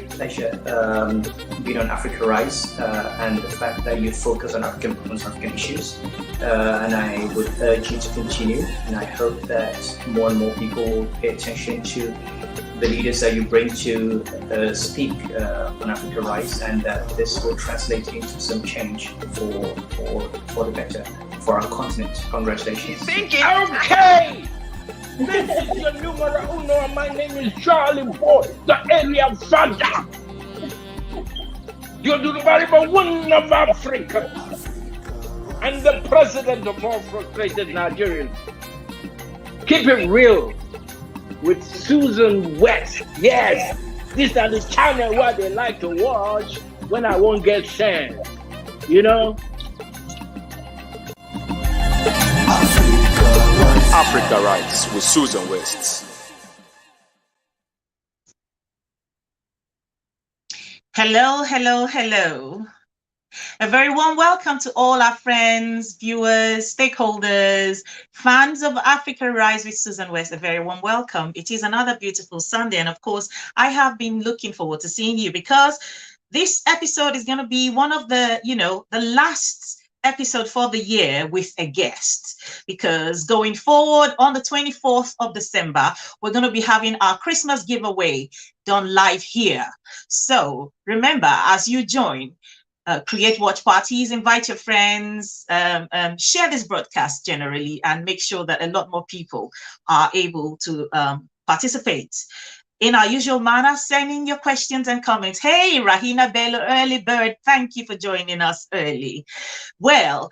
pleasure being on Africa Rise and the fact that you focus on African problems, African issues. And I would urge you to continue. And I hope that more and more people pay attention to the leaders that you bring to speak on Africa Rise, and that this will translate into some change for the better for our continent. Congratulations. Okay! This is your numero uno, and my name is Charlie Boy, the area father. You're the very one of Africa, and the president of all frustrated Nigerians. Keep it real with Susan West. Yes, these are the channel where they like to watch when I won't get sand. You know? Africa Rise with Susan West. Hello, hello, hello. A very warm welcome to all our friends, viewers, stakeholders, fans of Africa Rise with Susan West. A very warm welcome. It is another beautiful Sunday. And of course, I have been looking forward to seeing you because this episode is going to be one of the, the last episode for the year with a guest, because going forward on the 24th of December, we're going to be having our Christmas giveaway done live here. So remember, as you join, create watch parties, invite your friends, share this broadcast generally, and make sure that a lot more people are able to participate. In our usual manner, send in your questions and comments. Hey, Rahina Bello, early bird, thank you for joining us early. Well,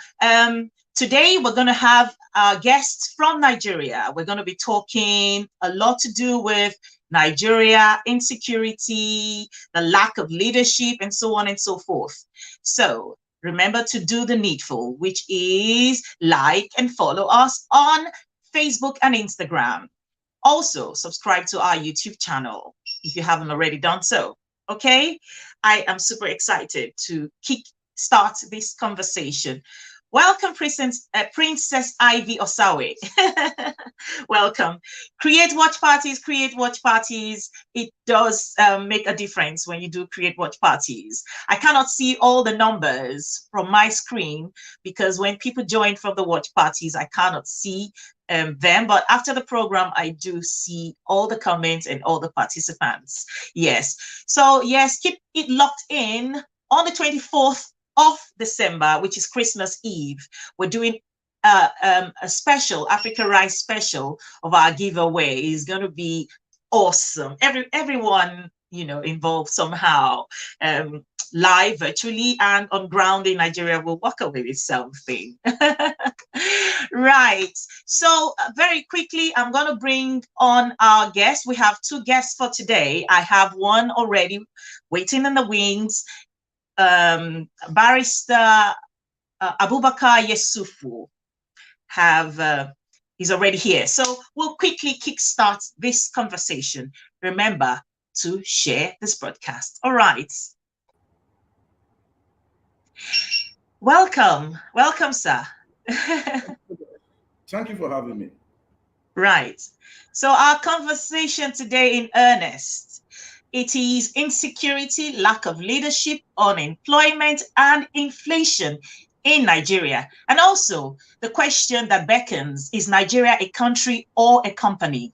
today we're going to have guests from Nigeria. We're going to be talking a lot to do with Nigeria, insecurity, the lack of leadership, and so on and so forth. So remember to do the needful, which is like and follow us on Facebook and Instagram. Also, subscribe to our YouTube channel if you haven't already done so. Okay, I am super excited to start this conversation. Welcome, Princess Ivy Osagie. Welcome. Create watch parties. It does make a difference when you do create watch parties. I cannot see all the numbers from my screen because when people join from the watch parties, I cannot see them. But after the program, I do see all the comments and all the participants. Yes. So yes, keep it locked in on the 24th of December, which is Christmas Eve. We're doing a special Africa Rise special of our giveaway. It's going to be awesome. Everyone involved somehow, live, virtually, and on ground in Nigeria will walk away with something. Right. So very quickly, I'm going to bring on our guests. We have two guests for today. I have one already waiting in the wings. Barrister Abubakar Yesufu is already here. So we'll quickly kickstart this conversation. Remember to share this broadcast. All right. Welcome, sir. Thank you for having me. Right. So our conversation today in earnest. It is insecurity, lack of leadership, unemployment, and inflation in Nigeria. And also the question that beckons, is Nigeria a country or a company?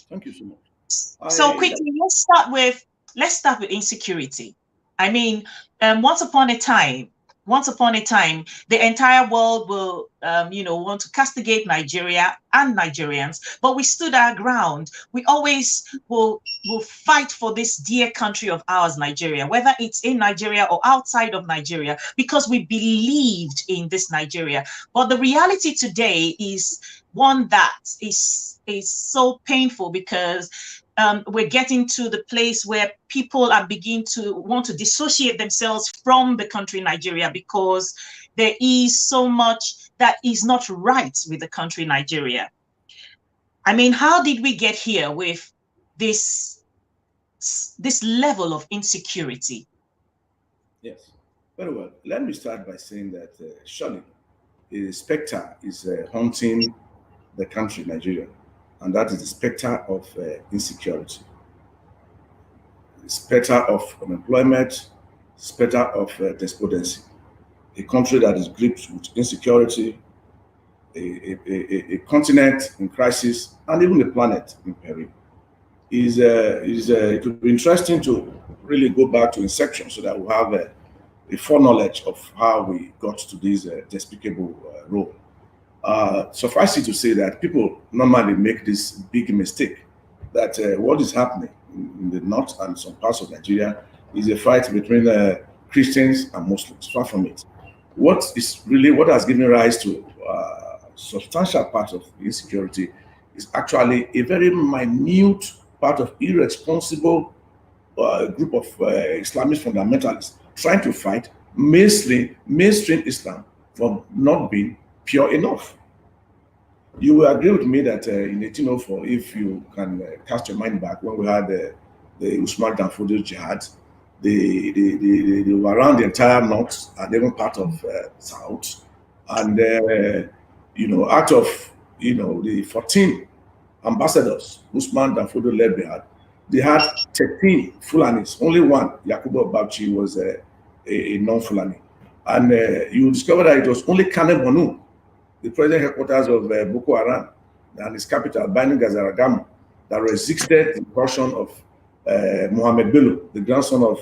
Thank you so much. So quickly, let's start with insecurity. I mean, once upon a time, the entire world will, want to castigate Nigeria and Nigerians, but we stood our ground. We always will fight for this dear country of ours, Nigeria, whether it's in Nigeria or outside of Nigeria, because we believed in this Nigeria. But the reality today is one that is so painful because we're getting to the place where people are beginning to want to dissociate themselves from the country Nigeria because there is so much that is not right with the country Nigeria. I mean, how did we get here with this level of insecurity? Yes, very well. Let me start by saying that surely a specter is haunting the country Nigeria, and that is the specter of insecurity. specter of unemployment, specter of despondency. A country that is gripped with insecurity, a continent in crisis, and even a planet in peril. It would be interesting to really go back to inception so that we have a foreknowledge of how we got to this despicable role. Suffice it to say that people normally make this big mistake that what is happening in the north and some parts of Nigeria is a fight between Christians and Muslims. Far from it. What has given rise to substantial part of insecurity is actually a very minute part of irresponsible group of Islamist fundamentalists trying to fight mainstream Islam from not being pure enough. You will agree with me that in 1804, if you can cast your mind back when we had the Usman Dan Fodio jihad, they were around the entire north and even part of south, and out of the 14 ambassadors Usman Dan Fodio led behind, they had 13 Fulanis. Only one, Yakubu Babchi, was a non-Fulani. And you discover that it was only Kane Bonu, the present headquarters of Boko Haram and its capital, Bani Gazaragam, that resisted the incursion of Mohammed Bello, the grandson of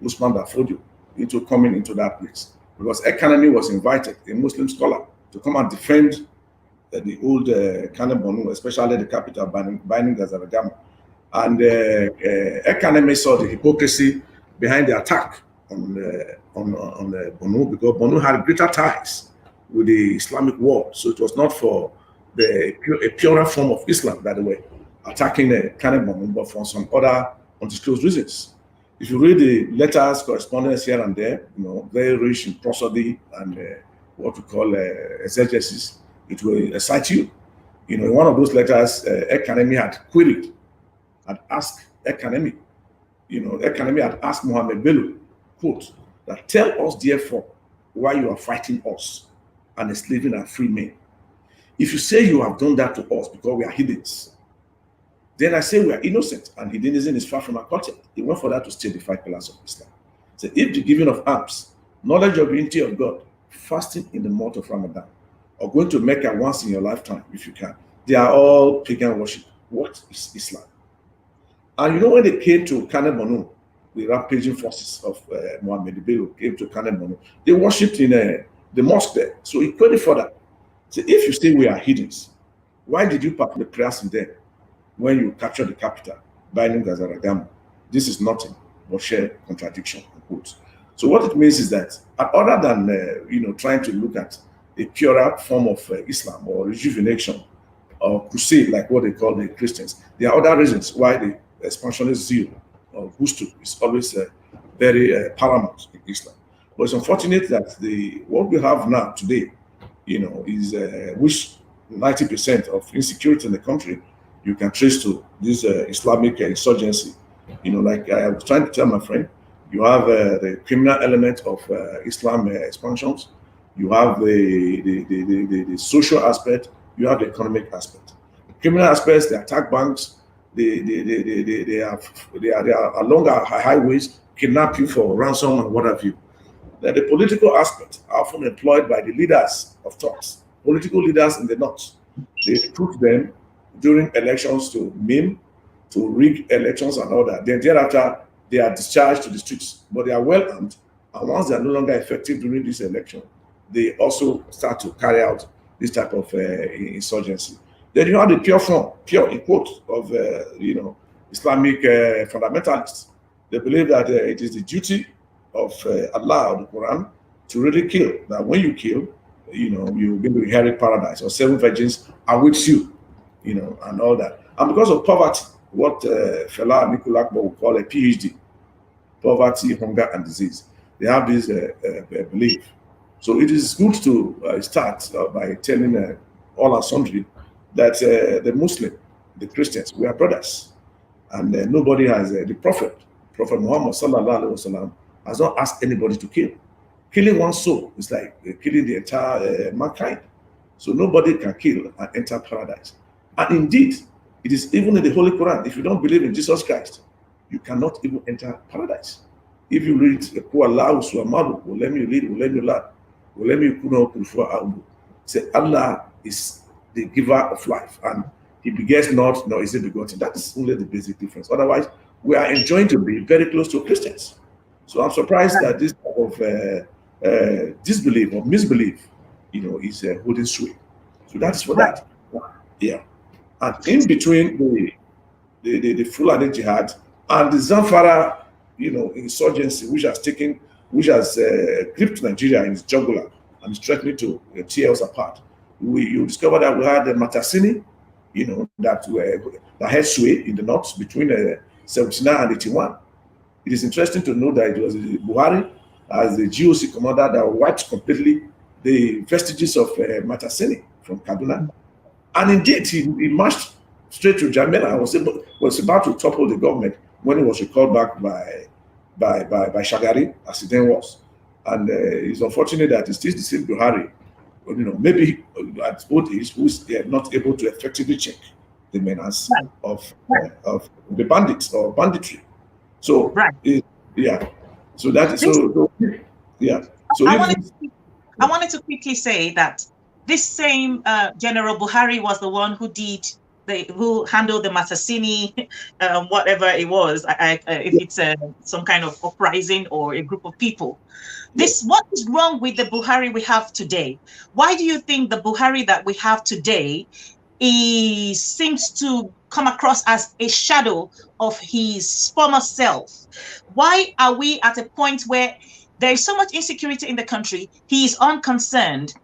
Usman Dan Fodio, into coming into that place. Because Ekanemi was invited, a Muslim scholar, to come and defend the old Kane Bonu, especially the capital, Bani Gazaragam. And Ekanemi saw the hypocrisy behind the attack on Bonu, because Bonu had greater ties with the Islamic world. So it was not for a purer form of Islam, by the way, attacking Kane Bonu, but for some other undisclosed reasons. If you read the letters, correspondence here and there, very rich in prosody and what we call exegesis, it will excite you. In one of those letters, Ekanemi had asked Ekanemi, Ekanemi had asked Mohammed Bello, quote, that tell us therefore why you are fighting us and enslaving our free men. If you say you have done that to us because we are heathens, then I say we are innocent, and heathenism is far from our culture. He went for that to steal the 5 pillars of Islam. So if the giving of alms, knowledge of the unity of God, fasting in the month of Ramadan, or going to Mecca once in your lifetime, if you can, they are all pagan worship. What is Islam? And when they came to Kane Bonu, the rampaging forces of Mohammed Bello came to Kane Bonu, they worshipped in the mosque there. So he quoted further. So if you say we are heathens, why did you perform the prayers in there when you capture the capital, Bani Gazaragam? This is nothing but sheer contradiction. Quote. So what it means is that other than trying to look at a purer form of Islam or rejuvenation or crusade, like what they call the Christians, there are other reasons why the expansionist zeal of Gusto is always very paramount in Islam. But it's unfortunate that what we have now today, is which 90% of insecurity in the country you can trace to this Islamic insurgency. Like I was trying to tell my friend, you have the criminal element of Islam expansions, you have the social aspect, you have the economic aspect. The criminal aspects, they attack banks, they are along our highways, kidnap you for ransom and what have you. Then the political aspect are often employed by the leaders of thoughts, political leaders in the north. They recruit them during elections to meme, to rig elections and all that. Then thereafter, they are discharged to the streets, but they are well armed. And once they are no longer effective during this election, they also start to carry out this type of insurgency. Then you have the pure in quote of Islamic fundamentalists. They believe that it is the duty of Allah or the Quran to really kill. That when you kill, you're going to inherit paradise, or 7 virgins are with you, and all that. And because of poverty, what Fela Nicolakbo would call a PhD, poverty, hunger, and disease, they have this belief. So it is good to start by telling all and sundry that the Muslim, the Christians, we are brothers. And nobody has, the Prophet Muhammad sallallahu alaihi wasallam has not asked anybody to kill. Killing one soul is like killing the entire mankind. So nobody can kill and enter paradise. And indeed, it is even in the Holy Quran. If you don't believe in Jesus Christ, you cannot even enter paradise. If you read Allah Subhanahu let me read, let me learn, let me say Allah is the giver of life, and He begets not, nor is He begotten. That is only the basic difference. Otherwise, we are enjoying to be very close to Christians. So I'm surprised that this type of disbelief or misbelief, is holding sway. So that is for that. Yeah. And in between the Fulani jihad and the Zamfara, insurgency, which has gripped Nigeria in its jugular and is threatening to tear us apart. You discover that we had the Matasini, that had sway in the north between 79 and 81. It is interesting to know that it was Buhari as the GOC commander that wiped completely the vestiges of Matasini from Kaduna. And indeed, he marched straight to Jamena. Was about to topple the government when he was recalled back by Shagari, as he then was. And it's unfortunate that it's still the same Buhari, maybe at old age, who's not able to effectively check the menace of the bandits or banditry. So so that is so yeah. So I wanted to quickly say that this same General Buhari was the one who who handled the Matasini, whatever it was, if it's some kind of uprising or a group of people. What is wrong with the Buhari we have today? Why do you think the Buhari that we have today seems to come across as a shadow of his former self? Why are we at a point where there is so much insecurity in the country? He is unconcerned.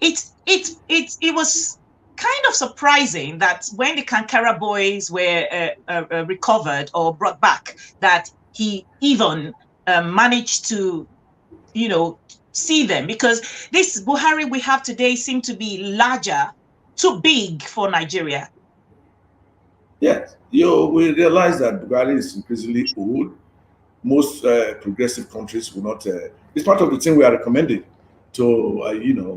It was kind of surprising that when the Kankara boys were recovered or brought back, that he even managed to, see them, because this Buhari we have today seemed to be larger, too big for Nigeria. Yes, we realize that Buhari is increasingly old. Most progressive countries will not. It's part of the thing we are recommending to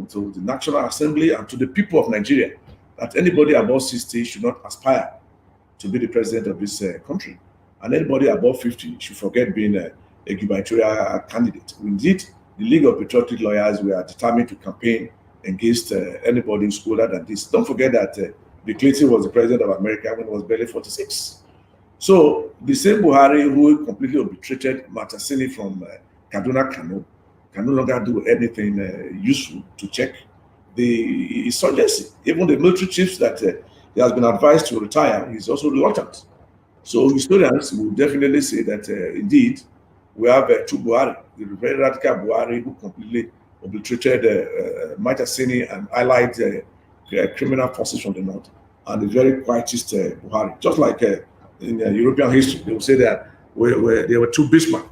to the National Assembly and to the people of Nigeria, that anybody above 60 should not aspire to be the president of this country, and anybody above 50 should forget being a gubernatorial candidate. Indeed, the League of Patriotic Lawyers, we are determined to campaign against anybody who's older than this. Don't forget that Bill Clinton was the president of America when he was barely 46. So the same Buhari who completely obliterated Matasini from Kaduna Kano can no longer do anything useful to check the insurgency. Even the military chiefs that he has been advised to retire, he's also reluctant. So historians will definitely say that indeed we have two Buhari, the very radical Buhari who completely obliterated Matasini and allied criminal forces from the north, and the very quietist Buhari. Just like in European history, they will say that there were two Bismarck,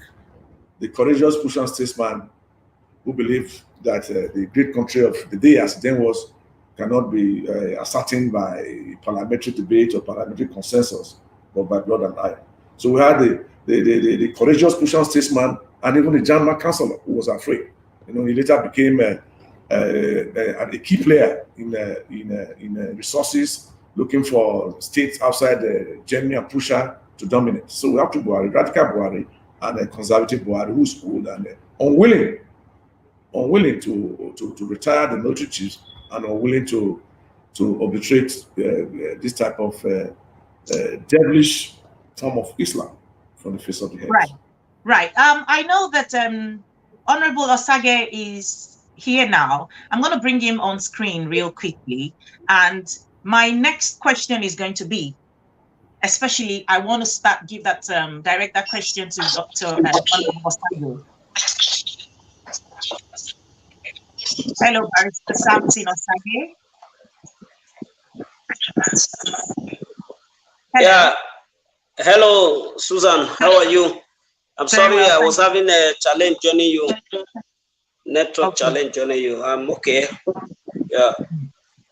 the courageous Prussian statesman who believed that the great country of the day as it then was cannot be ascertained by parliamentary debate or parliamentary consensus, but by blood and iron. So we had the courageous Prussian statesman and even the German chancellor who was afraid. He later became a key player in resources, looking for states outside Germany and Prussia to dominate. So we have two Buhari, radical Buhari and a conservative Buhari who's old and unwilling to retire the military chiefs and unwilling to obliterate this type of devilish form of Islam from the face of the earth. Right. I know that Honorable Osagie is here now. I'm going to bring him on screen real quickly. And my next question is going to be, especially, I want to direct that question to Dr. Honorable Osagie. Hello, Barrister Samson Osagie. Hello. Yeah. Hello, Susan. How are you? I'm sorry, I was having a challenge joining you. Network challenge joining you. I'm okay. Yeah.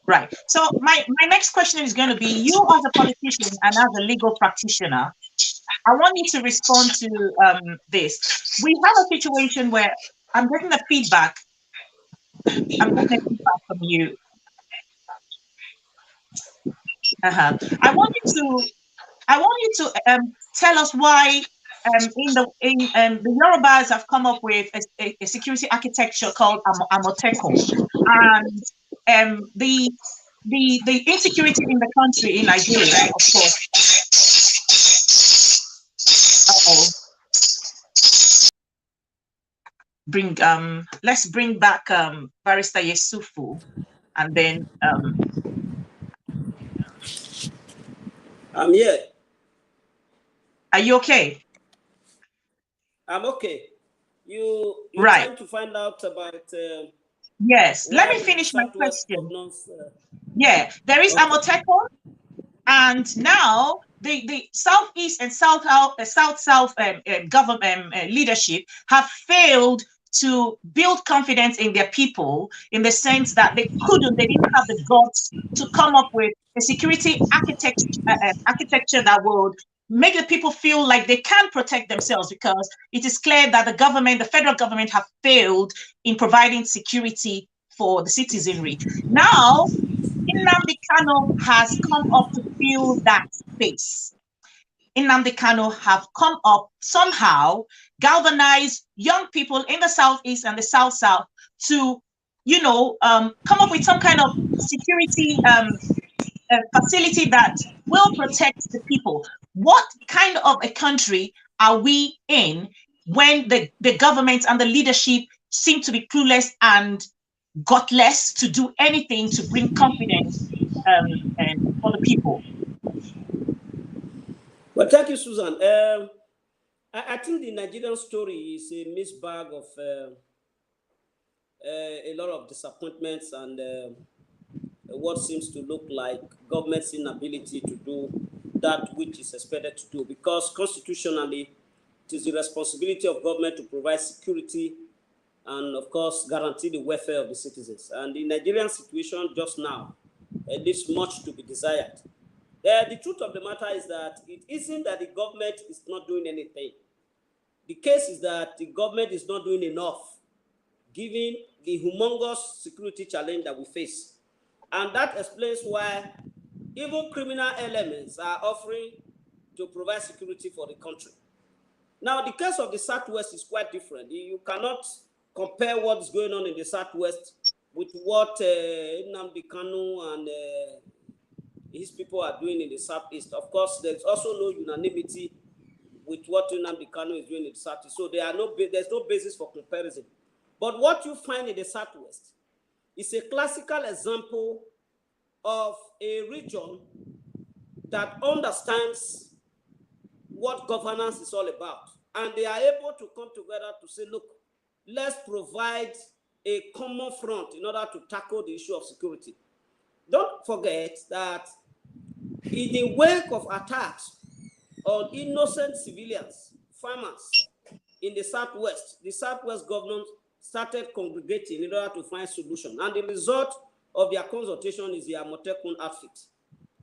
Right. So my next question is going to be, you as a politician and as a legal practitioner, I want you to respond to this. We have a situation where I'm getting a feedback. I'm getting a feedback from you. I want you to I want you to tell us why the Yorubas have come up with a security architecture called Amotekun, and the insecurity in the country in Nigeria, of course. Let's bring back Barrister Yesufu, and then I'm here. Are you okay? I'm okay. You're right. trying to find out about yes, let me finish my question. Yeah, there is Amotekun, and now the Southeast and South government leadership have failed to build confidence in their people, in the sense that they didn't have the guts to come up with a security architecture that would make the people feel like they can protect themselves, because it is clear that the federal government have failed in providing security for the citizenry. Now, Nnamdi Kanu has come up to fill that space. Nnamdi Kanu have come up somehow, galvanize young people in the Southeast and the South to, come up with some kind of security facility that will protect the people. What kind of a country are we in when the government and the leadership seem to be clueless and gutless to do anything to bring confidence for the people? Well, thank you, Susan. I think the Nigerian story is a mixed bag of a lot of disappointments and what seems to look like government's inability to do that which is expected to do, because constitutionally it is the responsibility of government to provide security and, of course, guarantee the welfare of the citizens. And the Nigerian situation just now leaves much to be desired. The truth of the matter is that it isn't that the government is not doing anything. The case is that the government is not doing enough, given the humongous security challenge that we face. And that explains why even criminal elements are offering to provide security for the country. Now, the case of the Southwest is quite different. You cannot compare what's going on in the Southwest with what Nnamdi Kanu and his people are doing in the Southeast. Of course, there's also no unanimity with what Nnamdi Kanu is doing in the Southeast. So there's no basis for comparison. But what you find in the Southwest is a classical example of a region that understands what governance is all about. And they are able to come together to say, look, let's provide a common front in order to tackle the issue of security. Don't forget that in the wake of attacks on innocent civilians, farmers in the Southwest government started congregating in order to find solutions. And the result of their consultation is the Amotekun outfit.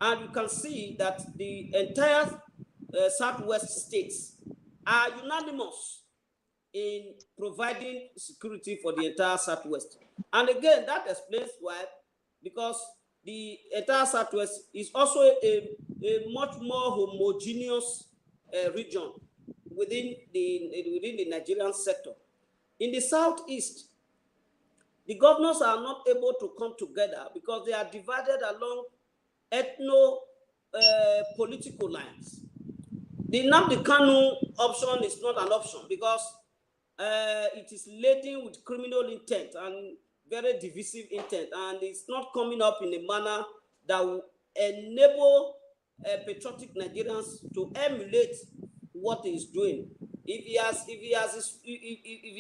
And you can see that the entire Southwest states are unanimous in providing security for the entire Southwest. And again, that explains why, because the entire Southwest is also a much more homogeneous region within the Nigerian sector. In the Southeast, the governors are not able to come together because they are divided along ethno-political lines. The Nnamdi Kanu option is not an option because it is laden with criminal intent and very divisive intent, and it's not coming up in a manner that will enable patriotic Nigerians to emulate what he's doing. If he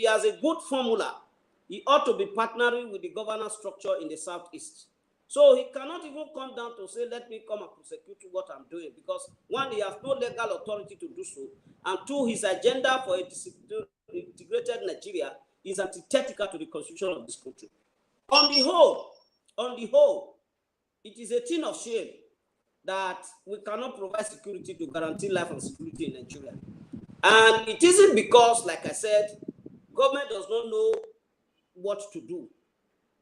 has a good formula, he ought to be partnering with the governance structure in the Southeast. So he cannot even come down to say, let me come and prosecute what I'm doing, because one, he has no legal authority to do so, and two, his agenda for a integrated Nigeria is antithetical to the constitution of this country. On the whole, it is a thing of shame that we cannot provide security to guarantee life and security in Nigeria. And it isn't because, like I said, government does not know what to do.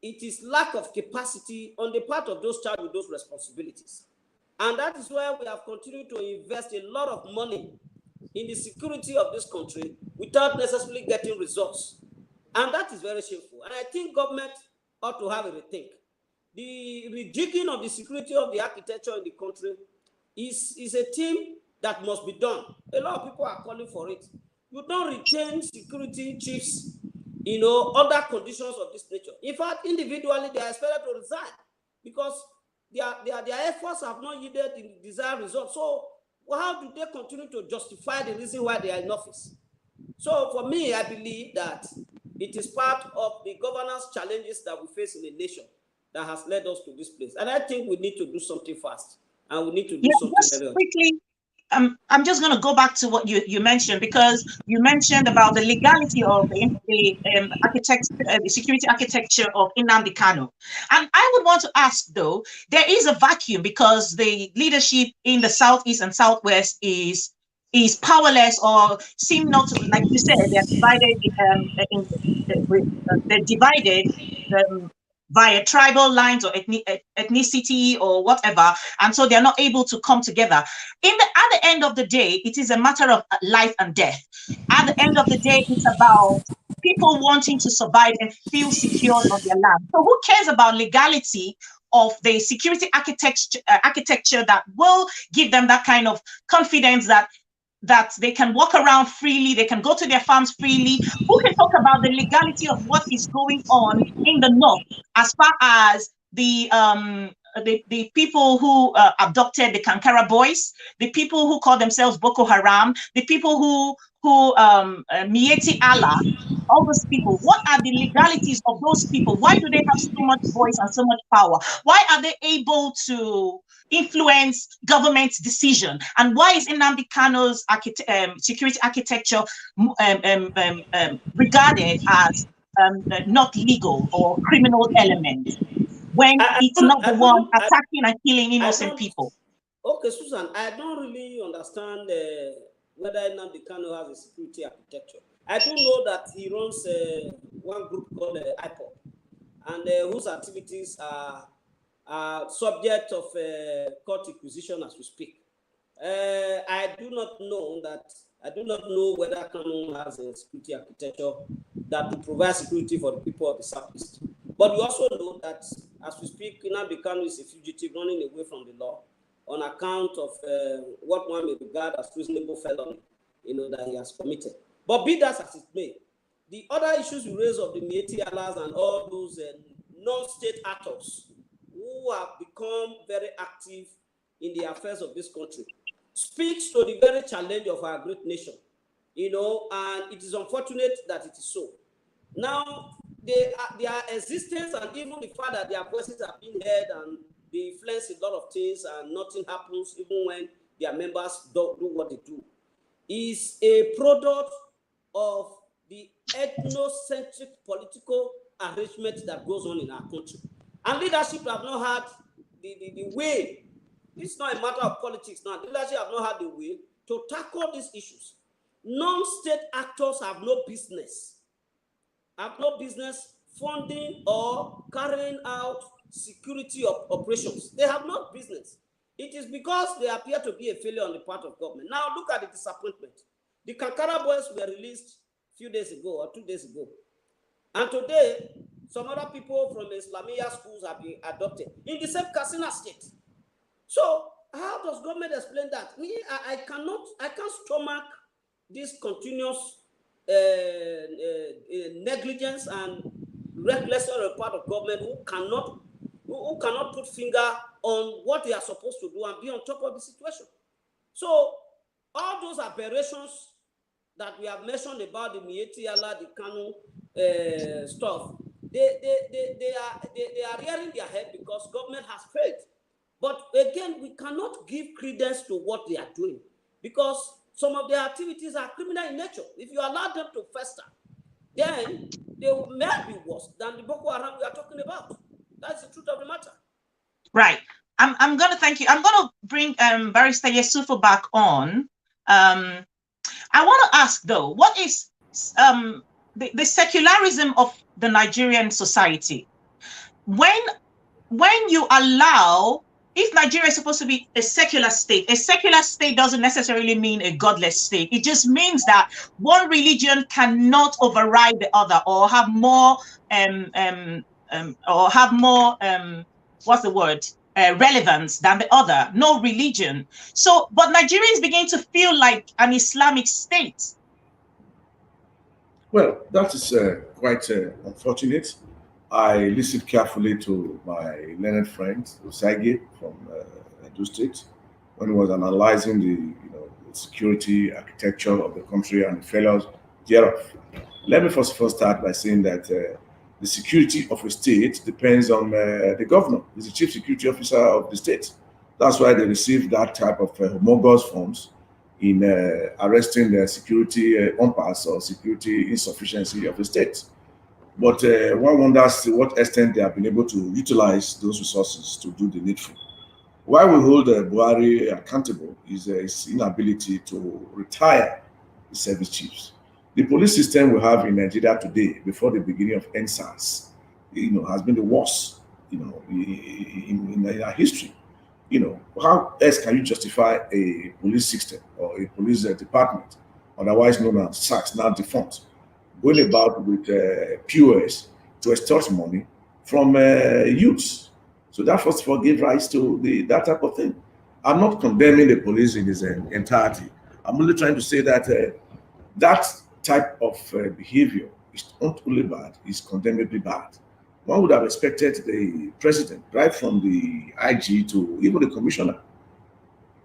It is lack of capacity on the part of those charged with those responsibilities. And that is why we have continued to invest a lot of money in the security of this country without necessarily getting results. And that is very shameful. And I think government ought to have a rethink. The rejigging of the security of the architecture in the country is a thing that must be done. A lot of people are calling for it. You don't retain security chiefs, under conditions of this nature. In fact, individually, they are expected to resign because their efforts have not yielded the desired result. So how do they continue to justify the reason why they are in office? So for me, I believe that it is part of the governance challenges that we face in the nation that has led us to this place. And I think we need to do something fast, and we need to do something very quickly. I'm just going to go back to what you mentioned, because you mentioned about the legality of the security architecture of Nnamdi Kanu. And I would want to ask, though, there is a vacuum because the leadership in the Southeast and Southwest is powerless, or seem not to, like you said, they're divided via tribal lines or ethnicity or whatever, and so they're not able to come together. At the end of the day, it is a matter of life and death. At the end of the day, it's about people wanting to survive and feel secure on their land. So who cares about legality of the security architecture that will give them that kind of confidence that they can walk around freely, they can go to their farms freely? Who can talk about the legality of what is going on in the north as far as the people who abducted the Kankara boys, the people who call themselves Boko Haram, the people who Mieti Allah, all those people? What are the legalities of those people? Why do they have so much voice and so much power? Why are they able to influence government's decision? And why is Nnamdi Kanu's security architecture regarded as not legal or criminal element, when it's not the one attacking and killing innocent people? Okay, Susan, I don't really understand whether Nnamdi Kanu has a security architecture. I do know that he runs one group called IPOP, and whose activities are subject of court inquisition as we speak. I do not know whether Kanu has a security architecture that will provide security for the people of the Southeast. But we also know that as we speak, Nnamdi Kanu is a fugitive running away from the law on account of what one may regard as reasonable felony, that he has committed. But be that as it may, the other issues we raise of the Mieti Allahs and all those non-state actors who have become very active in the affairs of this country speaks to the very challenge of our great nation, and it is unfortunate that it is so. Now, their existence and even the fact that their voices are being heard and they influence a lot of things and nothing happens even when their members don't do what they do is a product of the ethnocentric political arrangement that goes on in our country. And leadership have not had the way. It's not a matter of politics now. Leadership have not had the will to tackle these issues. Non-state actors have no business funding or carrying out security operations. They have no business. It is because they appear to be a failure on the part of government. Now look at the disappointment. The Kankara boys were released a few days ago or 2 days ago. And today, some other people from the Islamia schools have been adopted in the same Katsina state. So how does government explain that? I can't stomach this continuous negligence and recklessness on the part of government who cannot put finger on what they are supposed to do and be on top of the situation. So all those aberrations that we have mentioned about the Mieti Allah, the Kanu stuff, they are rearing their head because government has failed. But again, we cannot give credence to what they are doing because some of their activities are criminal in nature. If you allow them to fester, then they may be worse than the Boko Haram we are talking about. That's the truth of the matter. Right. I'm going to thank you. I'm going to bring Barrister Yesufu back on. I want to ask, though, what is the secularism of the Nigerian society? When you allow if Nigeria is supposed to be a secular state doesn't necessarily mean a godless state. It just means that one religion cannot override the other, or have more what's the word? Relevance than the other. No religion. So, but Nigeria is beginning to feel like an Islamic state. Well, that is quite unfortunate. I listened carefully to my learned friend Osagie from Edo State when he was analyzing the security architecture of the country and the failures thereof. Let me first of all start by saying that the security of a state depends on the governor. He's the chief security officer of the state. That's why they receive that type of homologous forms in arresting the security impasse or security insufficiency of the state. But one wonders to what extent they have been able to utilize those resources to do the needful. Why we hold Buhari accountable is his inability to retire the service chiefs. The police system we have in Nigeria today, before the beginning of NSAS, has been the worst, in our history. How else can you justify a police system or a police department, otherwise known as SACS, now defunct, going about with POS to extort money from youths? So that first of all gave rise to that type of thing. I'm not condemning the police in its entirety. I'm only trying to say that that type of behavior is not only bad, it's condemnably bad. One would have expected the president, right from the IG to even the commissioner,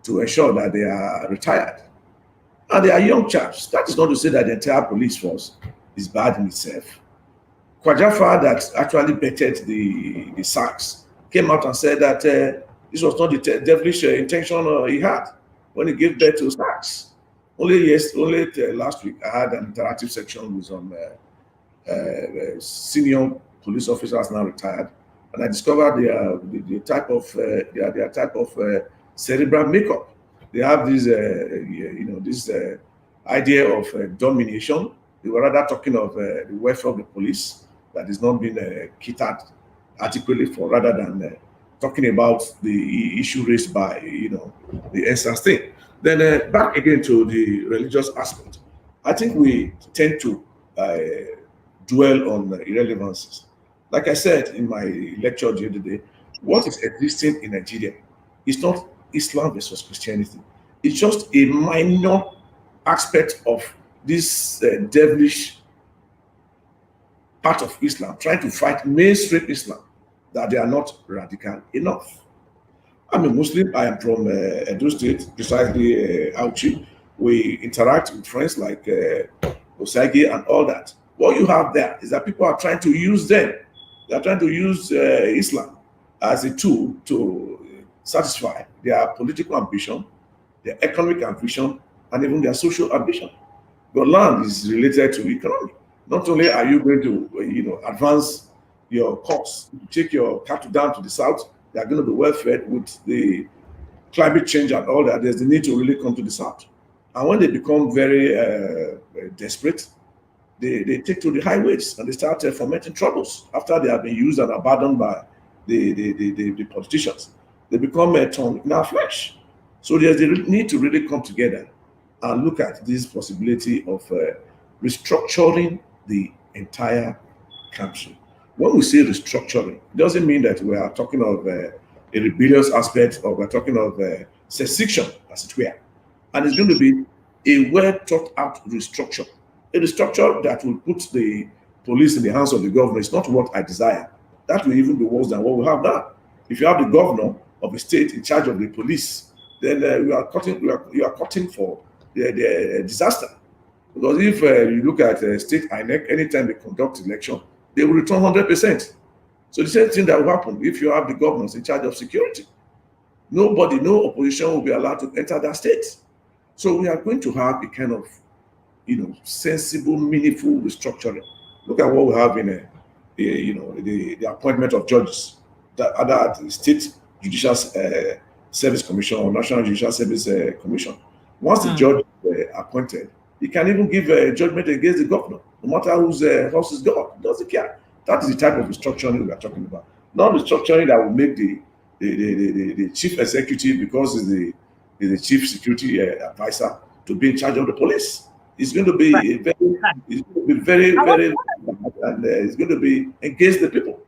to ensure that they are retired. And they are young chaps. That is not to say that the entire police force is bad in itself. Kwajafa, that actually bettered the SACS, came out and said that this was not the devilish intention he had when he gave birth to SACS. Only last week, I had an interactive section with some senior police officers now retired, and I discovered their type of cerebral makeup. They have this idea of domination. They were rather talking of the welfare of the police that is not being catered adequately for, rather than talking about the issue raised by the NSAS thing. Then back again to the religious aspect. I think we tend to dwell on irrelevancies. Like I said in my lecture the other day, what is existing in Nigeria is not Islam versus Christianity. It's just a minor aspect of this devilish part of Islam, trying to fight mainstream Islam, that they are not radical enough. I'm a Muslim. I am from Edo State, precisely Auchi. We interact with friends like Osagie and all that. What you have there is that people are trying to use them. They are trying to use Islam as a tool to satisfy their political ambition, their economic ambition, and even their social ambition. Your land is related to economy. Not only are you going to, advance your cause, take your cattle down to the south, they are going to be well fed with the climate change and all that. There's the need to really come to the south. And when they become very desperate, they take to the highways and they start fomenting troubles after they have been used and abandoned by the politicians. They become a thorn in our flesh. So there's the need to really come together and look at this possibility of restructuring the entire country. When we say restructuring, it doesn't mean that we are talking of a rebellious aspect, or we're talking of secession, as it were. And it's going to be a well thought out restructure. A restructure that will put the police in the hands of the governor is not what I desire. That will even be worse than what we have now. If you have the governor of a state in charge of the police, then you are cutting for the disaster. Because if you look at state INEC, anytime they conduct election, they will return 100%. So the same thing that will happen if you have the governors in charge of security. Nobody, no opposition will be allowed to enter that state. So we are going to have a kind of, sensible, meaningful restructuring. Look at what we have in, the appointment of judges, the State Judicial Service Commission or National Judicial Service Commission. Once the judge is appointed, he can even give a judgment against the governor, no matter whose house is God. He doesn't care. That is the type of restructuring we are talking about. Not restructuring that will make the the chief executive, because he's the chief security advisor, to be in charge of the police. It's going to be very, and it's going to be against the people.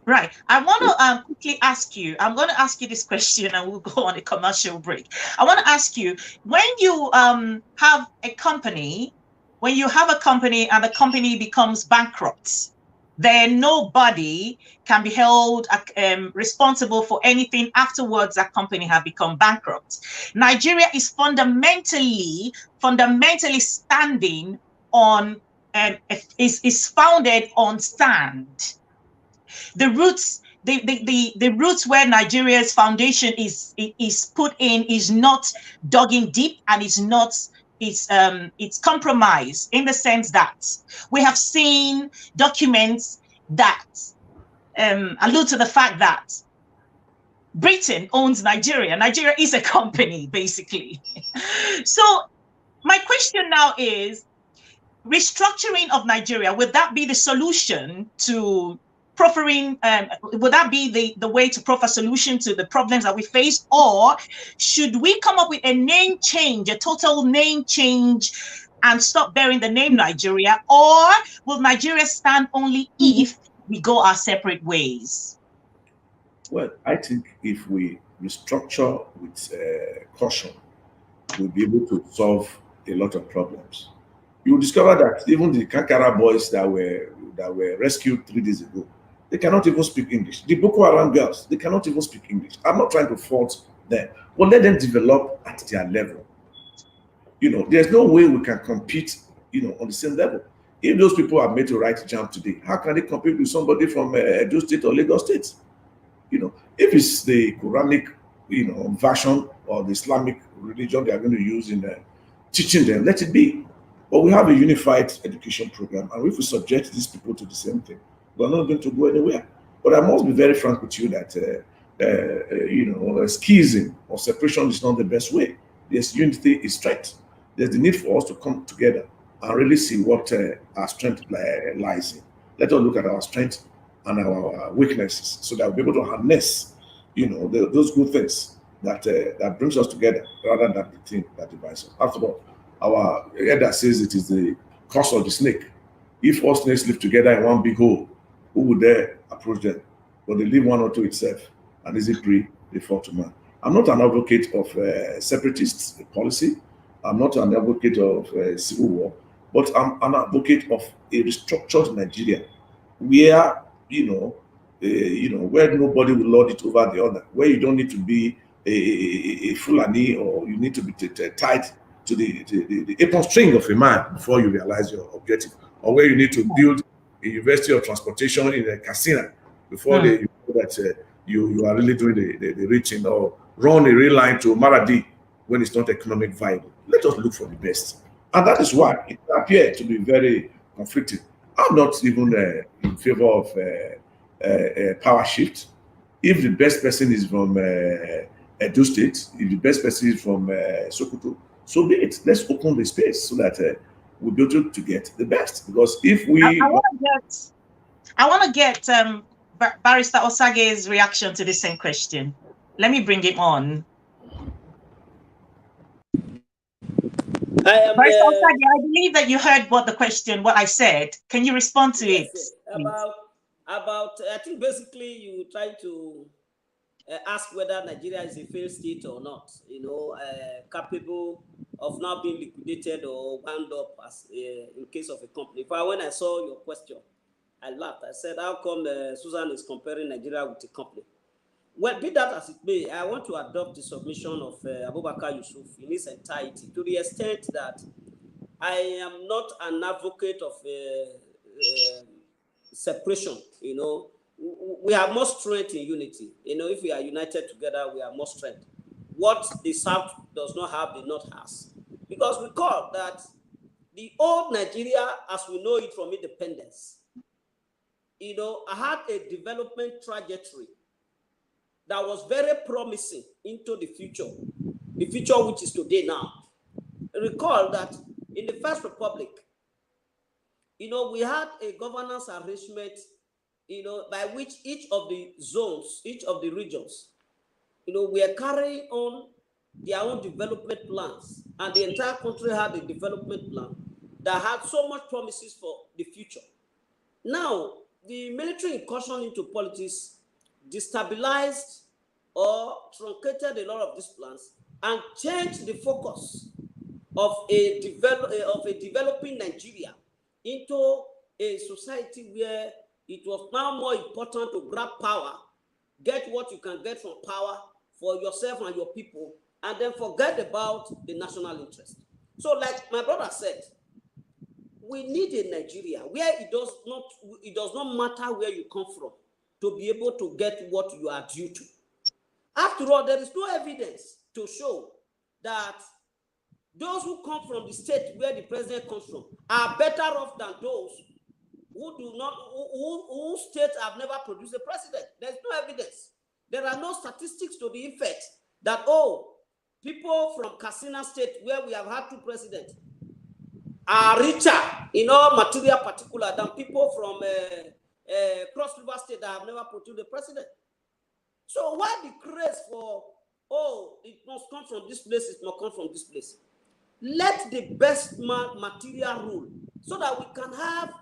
Right. I want to quickly ask you, I'm going to ask you this question and we'll go on a commercial break. I want to ask you, when you have a company, and the company becomes bankrupt, then nobody can be held responsible for anything afterwards that company have become bankrupt. Nigeria is fundamentally standing on, is founded on sand. The roots, the roots where Nigeria's foundation is put in is not dug in deep, and it's compromised in the sense that we have seen documents that allude to the fact that Britain owns Nigeria. Nigeria is a company, basically. So my question now is, restructuring of Nigeria, would that be the solution to proffering, would that be the way to proffer solution to the problems that we face? Or should we come up with a name change, a total name change, and stop bearing the name Nigeria? Or will Nigeria stand only if we go our separate ways? Well, I think if we restructure with caution, we'll be able to solve a lot of problems. You will discover that even the Kankara boys that were rescued 3 days ago, they cannot even speak English. The Boko Haram girls, they cannot even speak English. I'm not trying to fault them, but let them develop at their level. There's no way we can compete, on the same level. If those people are made to write jump today, how can they compete with somebody from Edo State or Lagos State? If it's the Quranic, version or the Islamic religion they are going to use in teaching them, let it be. But we have a unified education program, and if we subject these people to the same thing, we're not going to go anywhere. But I must be very frank with you that, schism or separation is not the best way. Yes, unity is strength. There's the need for us to come together and really see what our strength lies in. Let us look at our strength and our weaknesses, so that we'll be able to harness, those good things that brings us together, rather than the thing that divides us. After all, our elder says it is the curse of the snake. If all snakes live together in one big hole, who would dare approach them? But they leave one or two itself, and is it free? They fall to man. I'm not an advocate of separatist policy. I'm not an advocate of civil war, but I'm an advocate of a restructured Nigeria, where where nobody will lord it over the other, where you don't need to be a Fulani, or you need to be tied to the apron string of a man before you realize your objective, or where you need to build a university of transportation in a casino before you know that you are really doing the reaching, or run a rail line to Maradi when it's not economic viable. Let us look for the best. And that is why it appeared to be very conflicting. I'm not even in favor of power shift. If the best person is from Edo State, if the best person is from Sokoto, so be it. Let's open the space so that we'll be able to get the best. Because if we... I want to get Barrister Osagie's reaction to the same question. Let me bring him on. Barrister Osagie, I believe that you heard what I said. Can you respond to it? I think basically you try to ask whether Nigeria is a failed state or not, capable of now being liquidated or wound up as in case of a company. When I saw your question, I laughed. I said, how come Susan is comparing Nigeria with a company? Well, be that as it may, I want to adopt the submission of Abubakar Yesufu in its entirety, to the extent that I am not an advocate of separation. We have more strength in unity. If we are united together, we have more strength. What the South does not have, the North has. Because recall that the old Nigeria, as we know it from independence, had a development trajectory that was very promising into the future which is today now. Recall that in the First Republic, we had a governance arrangement by which each of the zones, each of the regions, were carrying on their own development plans, and the entire country had a development plan that had so much promises for the future. Now, the military incursion into politics destabilized or truncated a lot of these plans and changed the focus of a developing Nigeria into a society where it was now more important to grab power, get what you can get from power for yourself and your people, and then forget about the national interest. So, like my brother said, we need a Nigeria where it does not matter where you come from to be able to get what you are due to. After all, there is no evidence to show that those who come from the state where the president comes from are better off than those whose states have never produced a president. There's no evidence. There are no statistics to the effect that, people from Katsina State, where we have had 2 presidents, are richer in all material particular than people from Cross River State that have never produced a president. So why the craze for, it must come from this place, it must come from this place? Let the best material rule so that we can have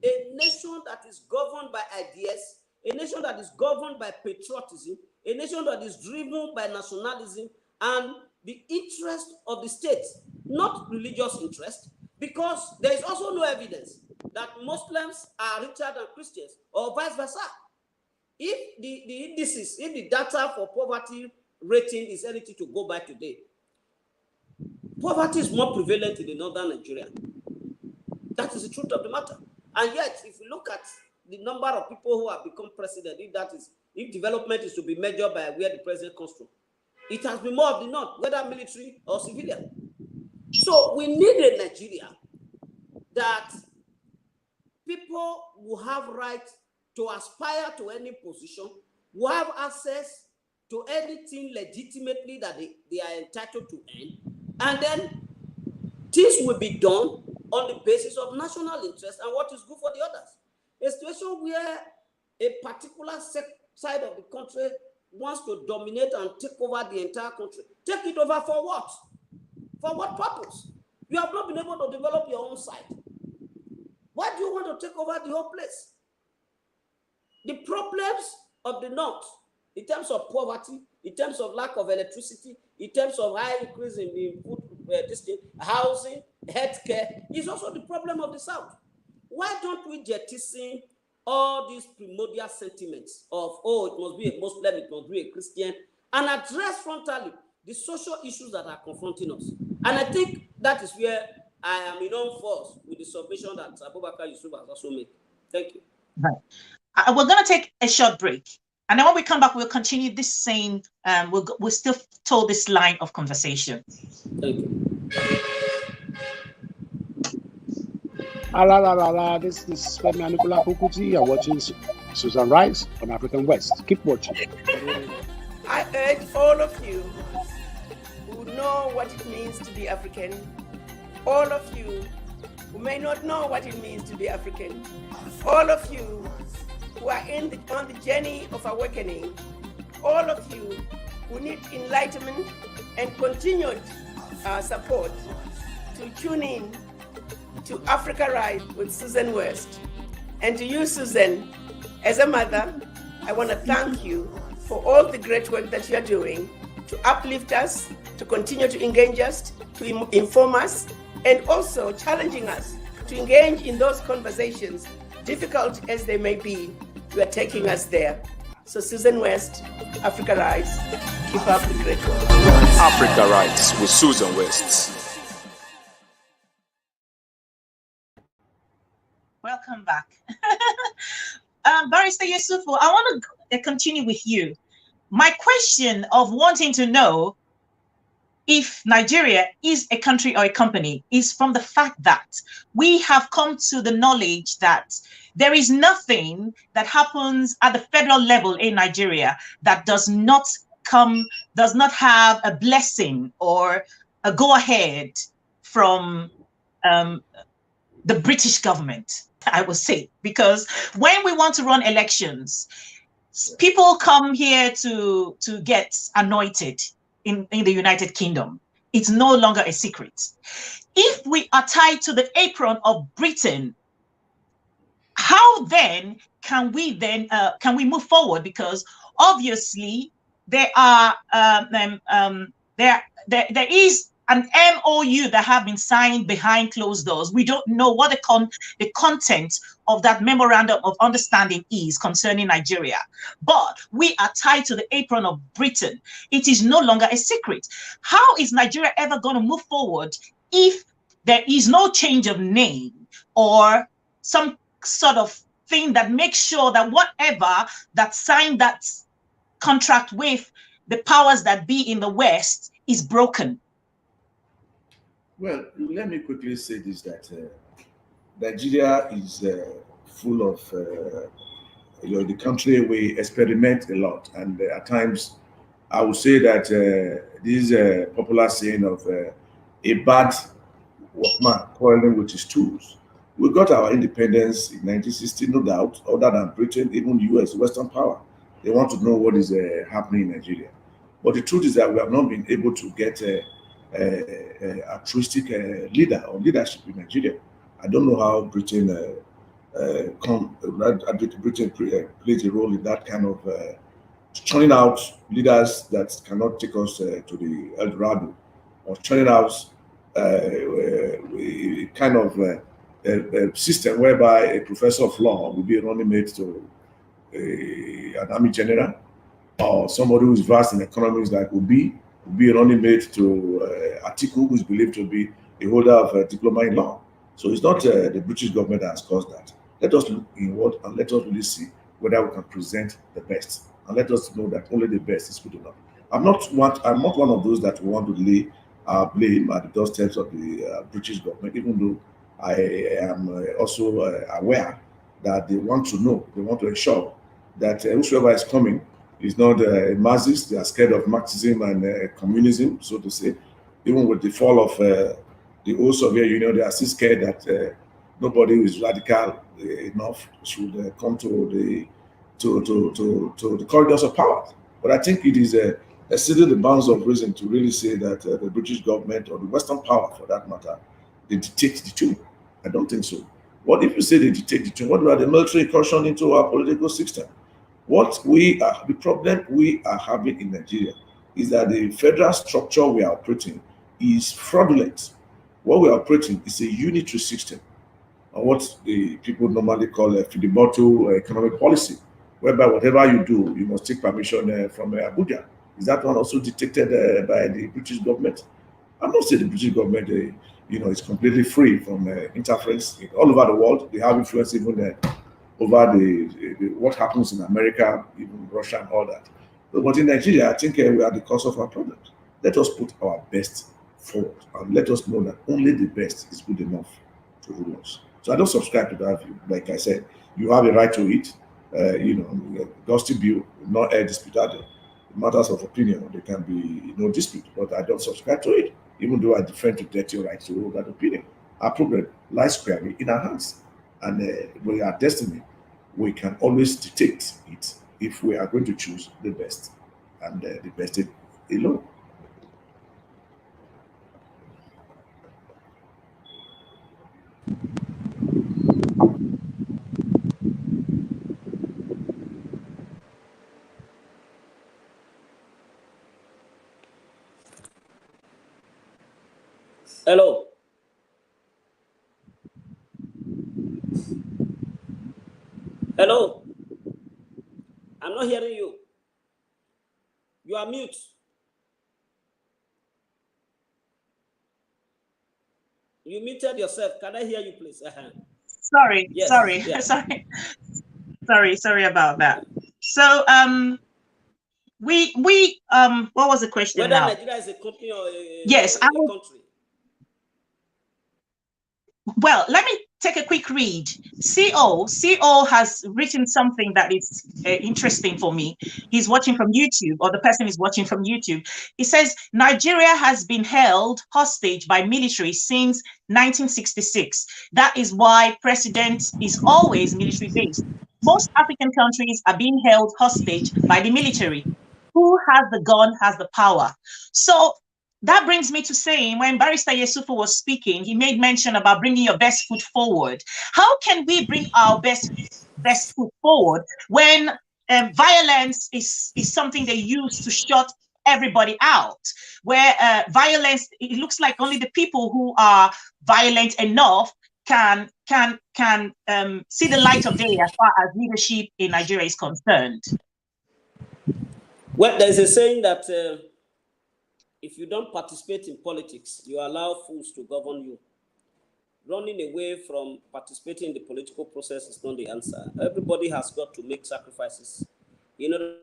a nation that is governed by ideas, a nation that is governed by patriotism, a nation that is driven by nationalism and the interest of the state, not religious interest, because there is also no evidence that Muslims are richer than Christians or vice versa. If the indices, if the data for poverty rating is anything to go by today, poverty is more prevalent in the northern Nigeria. That is the truth of the matter. And yet, if you look at the number of people who have become president, if development is to be measured by where the president comes from, it has been more of the north, whether military or civilian. So we need a Nigeria that people will have right to aspire to any position, will have access to anything legitimately that they are entitled to earn, and then this will be done on the basis of national interest and what is good for the others. A situation where a particular side of the country wants to dominate and take over the entire country. Take it over for what? For what purpose? You have not been able to develop your own side. Why do you want to take over the whole place? The problems of the north, in terms of poverty, in terms of lack of electricity, in terms of high increase in the food, housing, healthcare, is also the problem of the south. Why don't we jettison all these primordial sentiments of, it must be a Muslim, it must be a Christian, and address frontally the social issues that are confronting us? And I think that is where I am in on force with the submission that Abubakar Yesufu has also made. Thank you. Right. We're going to take a short break. And then when we come back, we'll continue this same, we'll still told this line of conversation. Thank you. This is Femi Anikula Kukuti. You're watching Susan Rice on African West. Keep watching. I urge all of you who know what it means to be African, all of you who may not know what it means to be African, all of you who are on the journey of awakening, all of you who need enlightenment and continued support, to tune in to Africa Rise with Susan West. And to you, Susan, as a mother, I want to thank you for all the great work that you are doing to uplift us, to continue to engage us, to inform us, and also challenging us to engage in those conversations, difficult as they may be. You are taking us there. So Susan West, Africa Rise, keep up the great work. Africa Rise with Susan West. Welcome back. Barrister Yesufu, I want to continue with you. My question of wanting to know if Nigeria is a country or a company is from the fact that we have come to the knowledge that there is nothing that happens at the federal level in Nigeria that does not have a blessing or a go ahead from the British government. I will say, because when we want to run elections, people come here to get anointed in the United Kingdom. It's no longer a secret. If we are tied to the apron of Britain, how then can we move forward? Because obviously there is an MOU that have been signed behind closed doors. We don't know what the content of that memorandum of understanding is concerning Nigeria, but we are tied to the apron of Britain. It is no longer a secret. How is Nigeria ever going to move forward if there is no change of name or some sort of thing that makes sure that whatever that signed that contract with the powers that be in the West is broken? Well, let me quickly say this, that Nigeria is full of, the country we experiment a lot. And at times, I would say that this popular saying of a bad workman quarreling with his tools. We got our independence in 1960, no doubt, other than Britain, even the US, Western power. They want to know what is happening in Nigeria. But the truth is that we have not been able to get altruistic leader or leadership in Nigeria. I don't know how Britain plays a role in that kind of churning out leaders that cannot take us to the El Dorado, or churning out a kind of a system whereby a professor of law will be a running mate to an army general, or somebody who is vast in economics like Obi will be a running mate to Atiku, who is believed to be a holder of a diploma in law. So it's not the British government that has caused that. Let us look inward and let us really see whether we can present the best, and let us know that only the best is good enough. I'm not one of those that want to lay blame at the doorsteps of the British government, even though I am also aware that they want to know, they want to ensure that whoever is coming is not a Marxist. They are scared of Marxism and communism, so to say. Even with the fall of the old Soviet Union, they are still scared that nobody who is radical enough should come to the corridors of power. But I think it is exceeding the bounds of reason to really say that the British government, or the Western power for that matter, they dictate the tune. I don't think so. What if you say they dictate the tune? What about the military incursion into our political system? The problem we are having in Nigeria is that the federal structure we are operating is fraudulent. What we are operating is a unitary system, or what the people normally call a filibuster economic policy, whereby whatever you do, you must take permission from Abuja. Is that one also dictated by the British government? I'm not saying the British government, is completely free from interference all over the world. They have influence even over what happens in America, even Russia, and all that. But in Nigeria, I think we are the cause of our problems. Let us put our best forward, and let us know that only the best is good enough to rule us. So I don't subscribe to that view. Like I said, you have a right to it. Dusty Bill, not a dispute. Matters of opinion, there can be no dispute, but I don't subscribe to it, even though I defend to get your right to hold that opinion. Our problem lies squarely in our hands, and with our destiny, we can always dictate it if we are going to choose the best, and the best alone. Hello. Hello. I'm not hearing you. You are mute. You muted yourself. Can I hear you, please? Sorry, Yes, sorry, yeah. sorry about that. So what was the question Whether now? Nigeria is a company or a Yes, country. well, let me take a quick read. CO has written something that is interesting for me. He's watching from YouTube, or the person is watching from YouTube. He says, Nigeria has been held hostage by military since 1966. That is why president is always military based. Most African countries are being held hostage by the military. Who has the gun has the power. So that brings me to saying, when Barrister Yesufu was speaking, he made mention about bringing your best foot forward. How can we bring our best foot forward when violence is something they use to shut everybody out? Where violence, it looks like only the people who are violent enough can see the light of day as far as leadership in Nigeria is concerned. Well, there's a saying that if you don't participate in politics, you allow fools to govern you. Running away from participating in the political process is not the answer. Everybody has got to make sacrifices. You know.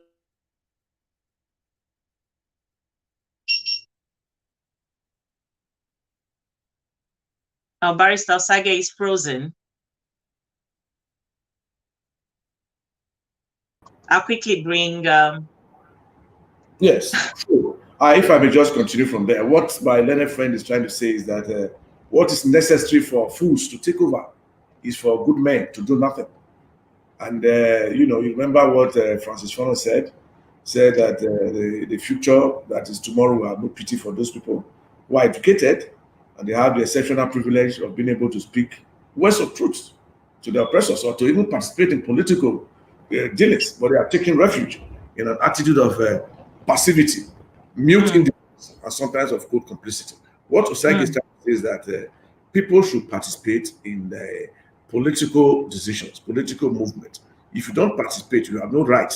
Our Barrister Osagie is frozen. I'll quickly bring. Yes. If I may just continue from there, what my learned friend is trying to say is that what is necessary for fools to take over is for good men to do nothing. And, you remember what Francis Fano said that the future that is tomorrow will have no pity for those people who are educated and they have the exceptional privilege of being able to speak words of truth to the oppressors or to even participate in political dealings, but they are taking refuge in an attitude of passivity, mute indifference, and sometimes of cold complicity. What Osagie is trying to say is that people should participate in political decisions, political movement. If you don't participate, you have no right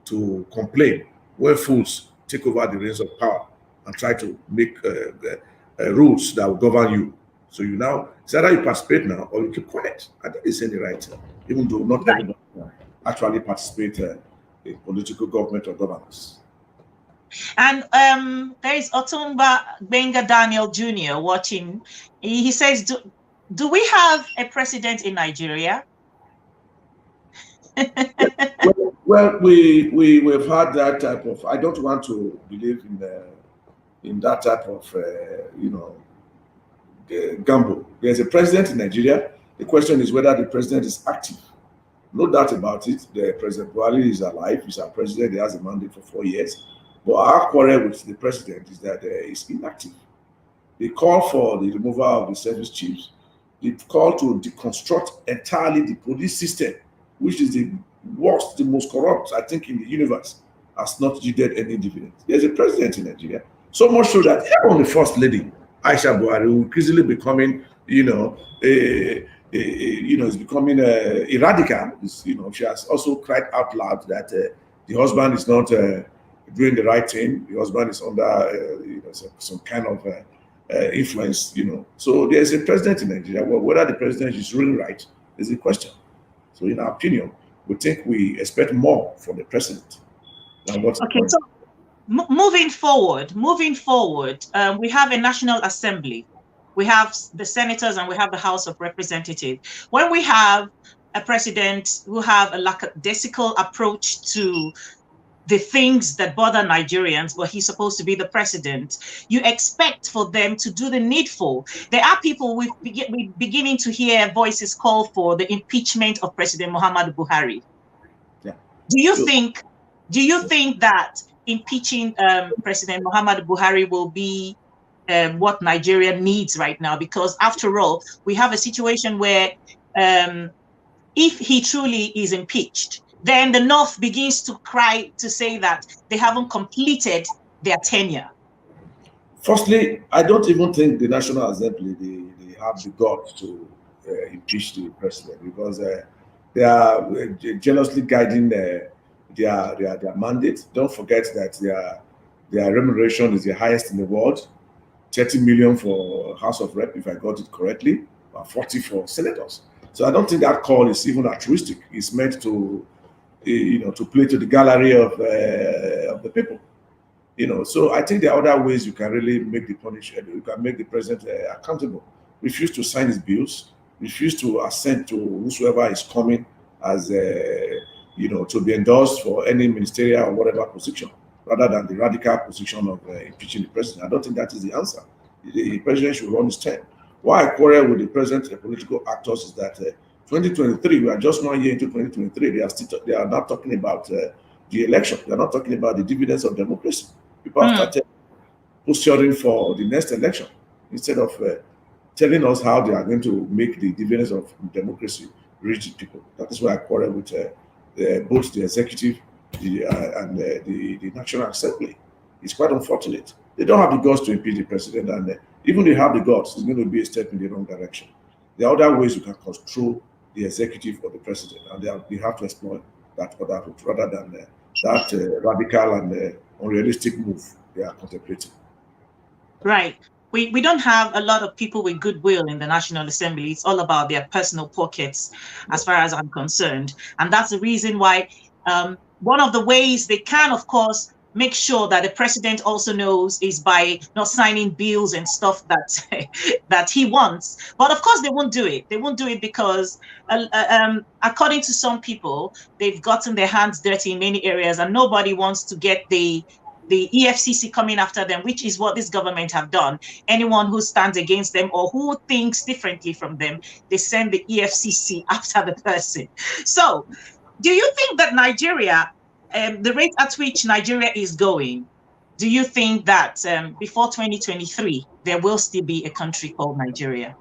to complain when fools take over the reins of power and try to make rules that will govern you. So it's either you participate now or you keep quiet. I think it's any right, even though not everybody actually participate in political government or governance. And there is Otumba Benga Daniel Jr. watching. He says, do we have a president in Nigeria? Well, we've had that type of. I don't want to believe in that type of gamble. There's a president in Nigeria. The question is whether the president is active. No doubt about it. The President Buhari is alive. He's our president. He has a mandate for 4 years. But our quarrel with the president is that he's inactive. They call for the removal of the service chiefs. They call to deconstruct entirely the police system, which is the worst, the most corrupt, I think, in the universe, has not yielded any dividend. There's a president in Nigeria. So much so that even the first lady, Aisha Buhari, who increasingly becoming, is becoming a radical. She has also cried out loud that the husband is not doing the right thing. The husband is under some kind of influence. So there's a president in Nigeria. Well, whether the president is ruling right is the question. So in our opinion, we expect more from the president than what's okay. So moving forward, we have a National Assembly. We have the senators and we have the House of Representatives. When we have a president who have a lackadaisical approach to the things that bother Nigerians, but he's supposed to be the president, you expect for them to do the needful. There are people we're beginning to hear voices call for the impeachment of President Muhammadu Buhari. Yeah. Do you think that impeaching President Muhammadu Buhari will be what Nigeria needs right now? Because after all, we have a situation where if he truly is impeached, then the North begins to cry to say that they haven't completed their tenure. Firstly, I don't even think the National Assembly they have the guts to impeach the president, because they are jealously guiding their mandate. Don't forget that their remuneration is the highest in the world. 30 million for House of Rep, if I got it correctly, or 40 for senators. So I don't think that call is even altruistic. It's meant to, to play to the gallery of the people. So I think there are other ways you can really make the punishment. You can make the president accountable. Refuse to sign his bills, refuse to assent to whosoever is coming as to be endorsed for any ministerial or whatever position, rather than the radical position of impeaching the president. I don't think that is the answer. The president should run his term. Why I quarrel with the present political actors is that 2023, we are just 1 year into 2023. They are not talking about the election. They are not talking about the dividends of democracy. People have started posturing for the next election instead of telling us how they are going to make the dividends of democracy reach the people. That is why I quarrel with both the executive and the National Assembly. It's quite unfortunate. They don't have the guts to impeach the president, and even if they have the guts, it's going to be a step in the wrong direction. There are other ways you can control the executive or the president, and they have to exploit that other route rather than that radical and unrealistic move they are contemplating. Right. We don't have a lot of people with goodwill in the National Assembly. It's all about their personal pockets, as far as I'm concerned. And that's the reason why one of the ways they can, of course, make sure that the president also knows is by not signing bills and stuff that that he wants. But of course, they won't do it. They won't do it because, according to some people, they've gotten their hands dirty in many areas, and nobody wants to get the EFCC coming after them, which is what this government have done. Anyone who stands against them or who thinks differently from them, they send the EFCC after the person. So, do you think that Nigeria, the rate at which Nigeria is going, do you think that before 2023, there will still be a country called Nigeria?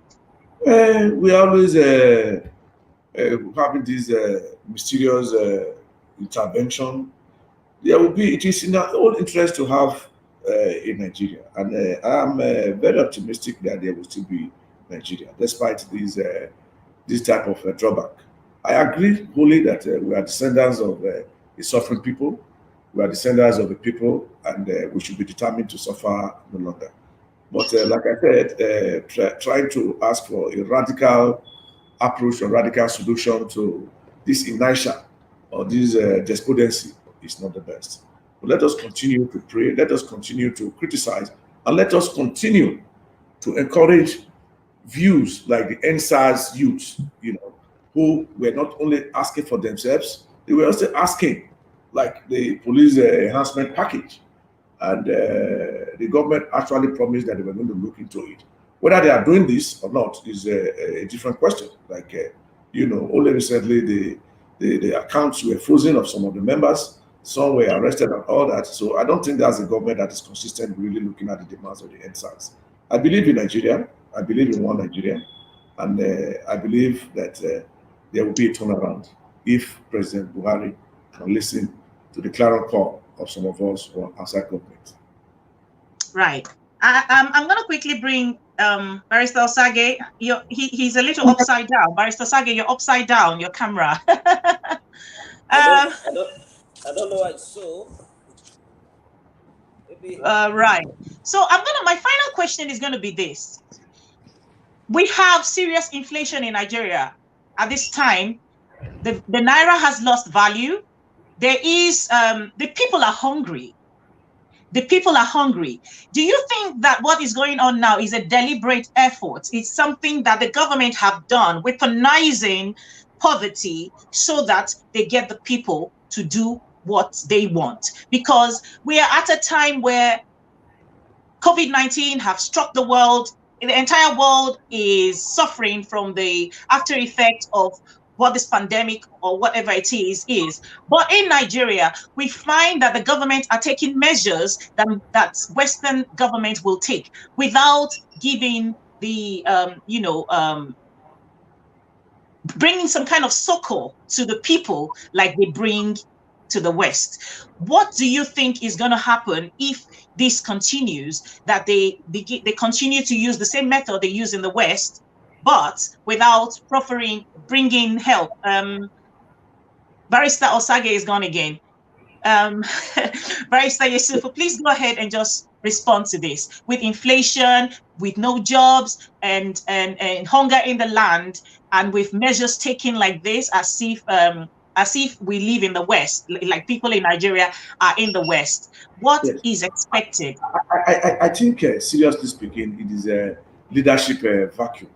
We always having this mysterious intervention. There will be, it is in our own interest to have in Nigeria, and I'm very optimistic that there will still be Nigeria, despite this type of drawback. I agree wholly that we are descendants of a suffering people. We are descendants of the people, and we should be determined to suffer no longer. But like I said, trying to ask for a radical approach or radical solution to this inertia or this despondency is not the best. But let us continue to pray, let us continue to criticize, and let us continue to encourage views like the NSAS youth, who were not only asking for themselves, they were also asking, like the police enhancement package. And the government actually promised that they were going to look into it. Whether they are doing this or not is a different question. Like, only recently the accounts were frozen of some of the members. Some were arrested and all that. So I don't think that's a government that is consistent really looking at the demands of the NSAS. I believe in Nigeria. I believe in one Nigeria. And I believe that there will be a turnaround if President Buhari can listen to the clarion call of some of us who are outside government. Right. I'm going to quickly bring Barrister Osagie. He's a little upside down. Barrister Osagie, you're upside down, your camera. I don't know why it's so. Maybe. Right. So my final question is going to be this. We have serious inflation in Nigeria. At this time, the Naira has lost value. There is, the people are hungry. The people are hungry. Do you think that what is going on now is a deliberate effort? It's something that the government have done, weaponizing poverty so that they get the people to do what they want? Because we are at a time where COVID-19 have struck the world. The entire world is suffering from the after effect of what this pandemic or whatever it is. But in Nigeria, we find that the government are taking measures that Western governments will take without giving the, bringing some kind of succor to the people like they bring to the West. What do you think is going to happen if this continues, that they continue to use the same method they use in the West, but without bringing help? Barrister Osagie is gone again. Barrister Yesufu, please go ahead and just respond to this. With inflation, with no jobs, and hunger in the land, and with measures taken like this, as if we live in the West, like people in Nigeria are in the West. What is expected? I think, seriously speaking, it is a leadership vacuum.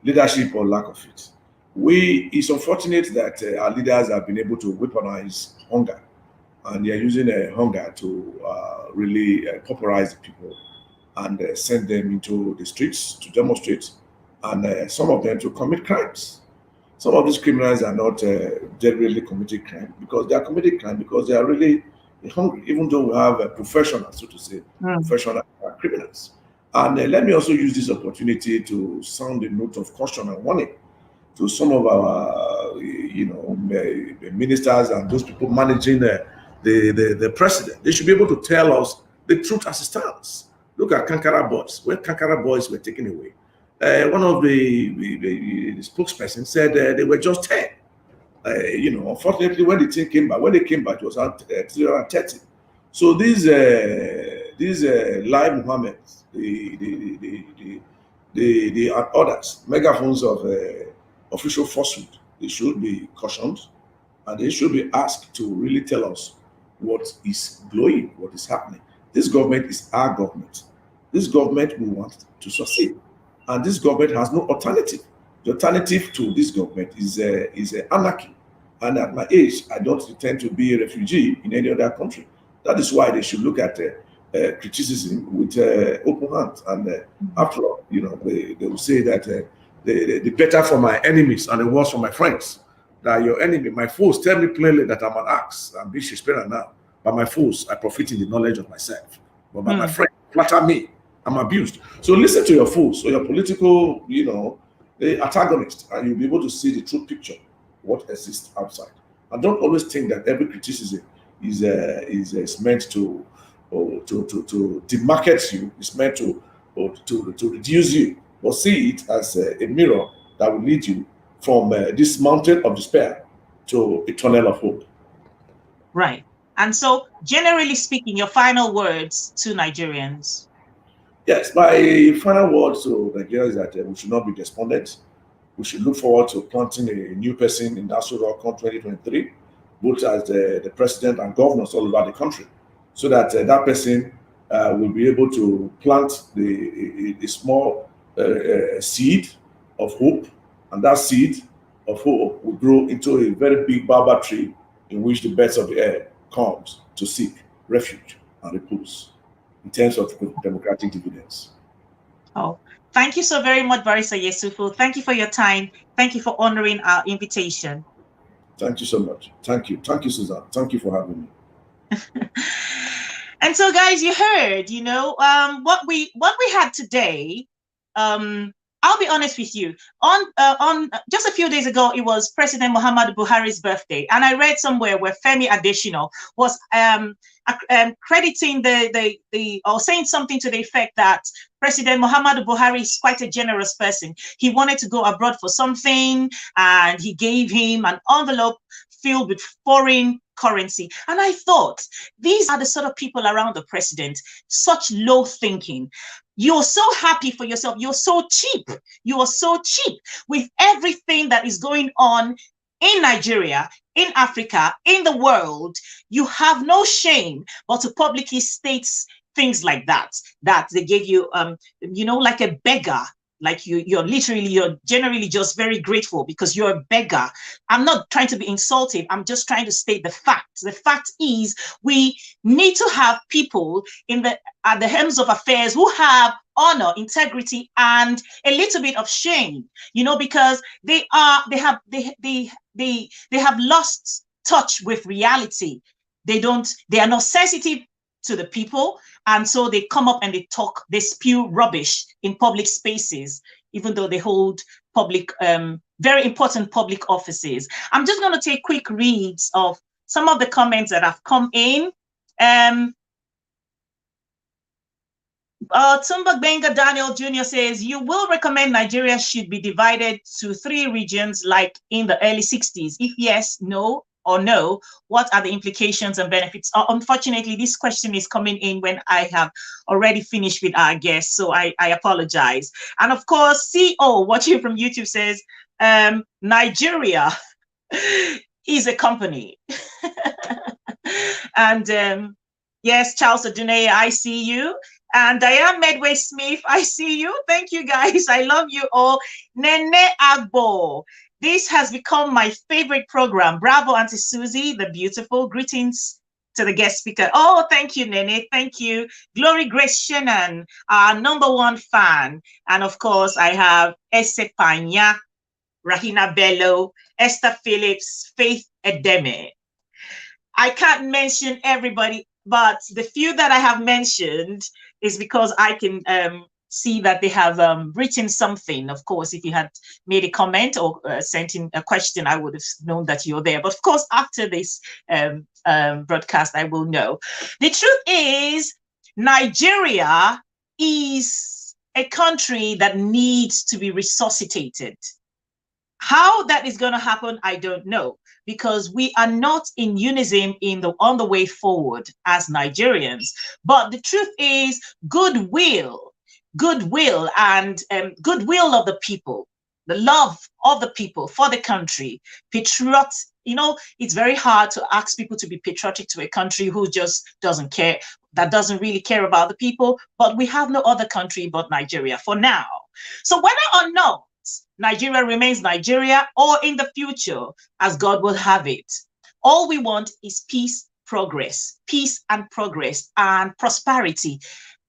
leadership or lack of it. It's unfortunate that our leaders have been able to weaponize hunger, and they are using hunger to really pauperize the people and send them into the streets to demonstrate, and some of them to commit crimes. Some of these criminals are not deliberately committing crime because they are committing crime because they are really hungry, even though we have professionals, so to say, professional criminals. And let me also use this opportunity to sound a note of caution and warning to some of our, ministers and those people managing the president. They should be able to tell us the truth as it stands. Look at Kankara boys. When Kankara boys were taken away, one of the spokespersons said they were just 10. Unfortunately, when they came back, it was at 330. So these Lai Muhammad, the others, megaphones of official falsehood, they should be cautioned, and they should be asked to really tell us what is blowing, what is happening. This government is our government. This government we want to succeed, and this government has no alternative. The alternative to this government is anarchy. And at my age, I don't intend to be a refugee in any other country. That is why they should look at criticism with open hands. And after all, they will say that the better for my enemies and the worse for my friends. That your enemy, my foes, tell me plainly that I'm an axe. I'm being Shakespearean now. By my foes, I profit in the knowledge of myself. But by my friend, flatter me, I'm abused. So listen to your foes, or your political, antagonist, and you'll be able to see the true picture, what exists outside. And don't always think that every criticism is meant to demarket you. It's meant to reduce you, but see it as a mirror that will lead you from this mountain of despair to a tunnel of hope. Right. And so, generally speaking, your final words to Nigerians. Yes, my final words to Nigerians is that we should not be despondent. We should look forward to planting a new person in Nassau Rock 2023, both as the president and governors all over the country, so that that person will be able to plant the small seed of hope, and that seed of hope will grow into a very big baobab tree in which the birds of the air comes to seek refuge and repose in terms of democratic dividends. Oh, thank you so very much, Barrister Yesufu. Thank you for your time. Thank you for honoring our invitation. Thank you so much. Thank you. Thank you, Susan. Thank you for having me. And so, guys, you heard, what we had today. I'll be honest with you. On just a few days ago, it was President Muhammadu Buhari's birthday, and I read somewhere where Femi Adesina was crediting or saying something to the effect that President Muhammadu Buhari is quite a generous person. He wanted to go abroad for something, and he gave him an envelope filled with foreign currency. And I thought, these are the sort of people around the president, such low thinking. You're so happy for yourself. You're so cheap. You are so cheap with everything that is going on in Nigeria, in Africa, in the world. You have no shame but to publicly state things like that they gave you, like a beggar. Like you're generally just very grateful because you're a beggar. I'm not trying to be insultive. I'm just trying to state the fact. The fact is we need to have people at the helms of affairs who have honor, integrity, and a little bit of shame, because they have lost touch with reality. They are not sensitive to the people, and so they come up and they spew rubbish in public spaces, even though they hold public, very important public offices. I'm just going to take quick reads of some of the comments that have come in. Tumba Benga Daniel Jr. says, you will recommend Nigeria should be divided to 3 regions like in the early 60s? If yes, no, or no, what are the implications and benefits? Unfortunately, this question is coming in when I have already finished with our guest, so I apologize. And of course, CO watching from YouTube says, Nigeria is a company. And yes, Charles Aduneye, I see you. And Diane Medway Smith, I see you. Thank you, guys. I love you all. Nene Agbo. This has become my favorite program. Bravo, Auntie Susie, the beautiful. Greetings to the guest speaker. Oh, thank you, Nene. Thank you. Glory Grace Shannon, our #1 fan. And of course, I have Ese Panya, Rahina Bello, Esther Phillips, Faith Edeme. I can't mention everybody, but the few that I have mentioned is because I can see that they have written something. Of course, if you had made a comment or sent in a question, I would have known that you're there. But of course, after this broadcast, I will know. The truth is, Nigeria is a country that needs to be resuscitated. How that is going to happen, I don't know, because we are not in unison on the way forward as Nigerians. But the truth is, goodwill and goodwill of the people, the love of the people for the country, it's very hard to ask people to be patriotic to a country who just doesn't care, that doesn't really care about the people. But we have no other country but Nigeria for now. So whether or not Nigeria remains Nigeria, or in the future, as God will have it, all we want is peace and progress and prosperity.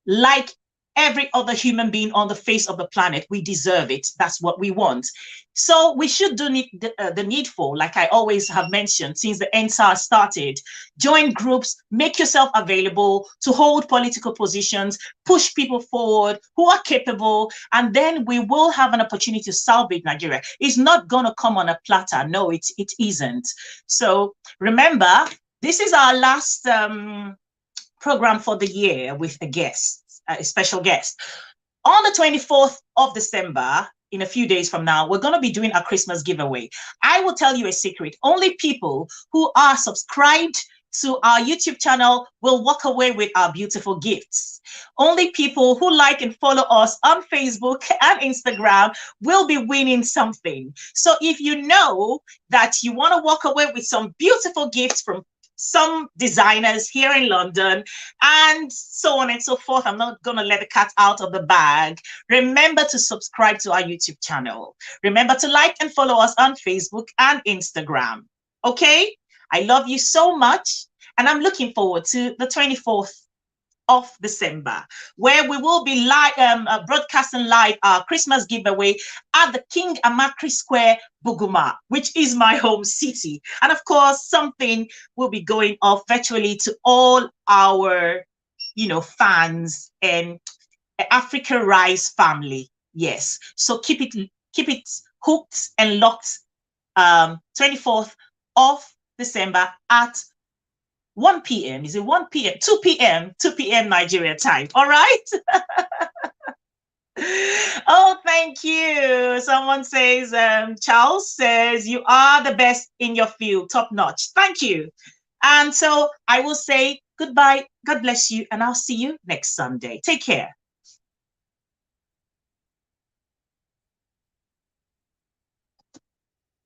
Like every other human being on the face of the planet, we deserve it. That's what we want. So we should do the needful, like I always have mentioned since the NSAR started. Join groups, make yourself available to hold political positions, push people forward who are capable, and then we will have an opportunity to salvage Nigeria. It's not going to come on a platter. No, it isn't. So remember, this is our last program for the year with a special guest. On the 24th of December, in a few days from now, we're going to be doing a Christmas giveaway. I will tell you a secret. Only people who are subscribed to our YouTube channel will walk away with our beautiful gifts. Only people who like and follow us on Facebook and Instagram will be winning something. So if you know that you want to walk away with some beautiful gifts from some designers here in London, and so on and so forth, I'm not going to let the cat out of the bag. Remember to subscribe to our YouTube channel. Remember to like and follow us on Facebook and Instagram. Okay? I love you so much, and I'm looking forward to the 24th of December, where we will be live, broadcasting live our Christmas giveaway at the King Amakri Square, Buguma, which is my home city. And of course, something will be going off virtually to all our, fans and Africa Rise family. Yes. So keep it hooked and locked. 24th of December at 1 p.m. Is it 1 p.m.? 2 p.m. 2 p.m. Nigeria time. All right. Oh, thank you. Someone says, Charles says, you are the best in your field. Top notch. Thank you. And so I will say goodbye. God bless you. And I'll see you next Sunday. Take care.